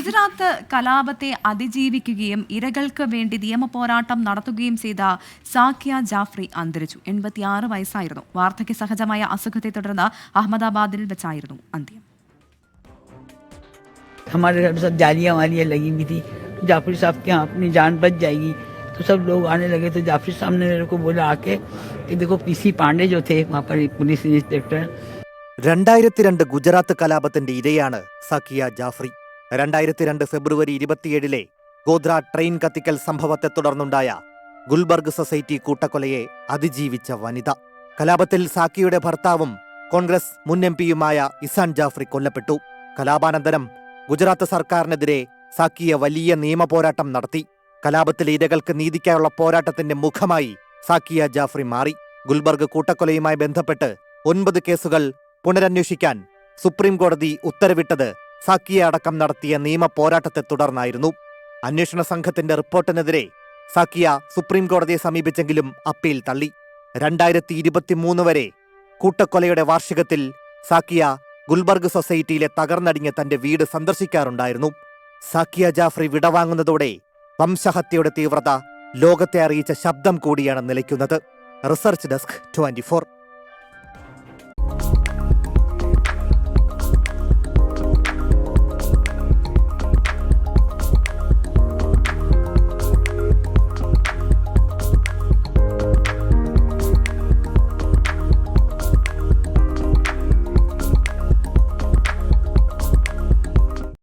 ഗുജറാത്ത് കലാപത്തെ അതിജീവിക്കുകയും ഇരകൾക്ക് വേണ്ടി നിയമപോരാട്ടം നടത്തുകയും ചെയ്ത സാക്കിയ ജാഫ്രി അന്തരിച്ചു. 86 വയസ്സായിരുന്നു. വാർദ്ധക്യ സഹജമായ അസുഖത്തെ തുടർന്ന് അഹമ്മദാബാദിൽ വെച്ചായിരുന്നു അന്ത്യം. हमारे घर में सब जालियाँ वालियाँ लगी हुई थी. जाफरी साहब के यहाँ अपनी जान बच जाएगी तो सब लोग आने लगे. तो जाफरी साहब ने मेरे को बोला आके कि देखो पीसी पांडे जो थे वहाँ पर पुलिस इंस्पेक्टर. 2002 ഗുജറാത്ത് കലാപത്തിന്റെ ഇരയാണ് സാക്കിയ ജാഫ്രി. 2002 ഫെബ്രുവരി 27 ഗോധ്ര ട്രെയിൻ കത്തിക്കൽ സംഭവത്തെ തുടർന്നുണ്ടായ ഗുൽബർഗ് സൊസൈറ്റി കൂട്ടക്കൊലയെ അതിജീവിച്ച വനിത. കലാപത്തിൽ സാക്കിയുടെ ഭർത്താവും കോൺഗ്രസ് മുൻ എംപിയുമായ ഇസാൻ ജാഫ്രി കൊല്ലപ്പെട്ടു. കലാപാനന്തരം ഗുജറാത്ത് സർക്കാരിനെതിരെ സാക്കിയ വലിയ നിയമപോരാട്ടം നടത്തി. കലാപത്തിലെ ഇരകൾക്ക് നീതിക്കായുള്ള പോരാട്ടത്തിന്റെ മുഖമായി സാക്കിയ ജാഫ്രി മാറി. ഗുൽബർഗ് കൂട്ടക്കൊലയുമായി ബന്ധപ്പെട്ട് 9 കേസുകൾ പുനരന്വേഷിക്കാൻ സുപ്രീം കോടതി ഉത്തരവിട്ടത് സാക്കിയ അടക്കം നടത്തിയ നിയമ പോരാട്ടത്തെ തുടർന്നായിരുന്നു. അന്വേഷണ സംഘത്തിന്റെ റിപ്പോർട്ടിനെതിരെ സാക്കിയ സുപ്രീം കോടതിയെ സമീപിച്ചെങ്കിലും അപ്പീൽ തള്ളി. 2023 വരെ കൂട്ടക്കൊലയുടെ വാർഷികത്തിൽ സാക്കിയ ഗുൽബർഗ് സൊസൈറ്റിയിലെ തകർന്നടിഞ്ഞ തന്റെ വീട് സന്ദർശിക്കാറുണ്ടായിരുന്നു. സാക്കിയ ജാഫ്രി വിടവാങ്ങുന്നതോടെ വംശഹത്യയുടെ തീവ്രത ലോകത്തെ അറിയിച്ച ശബ്ദം കൂടിയാണ് നിലയ്ക്കുന്നത്. Research desk 24.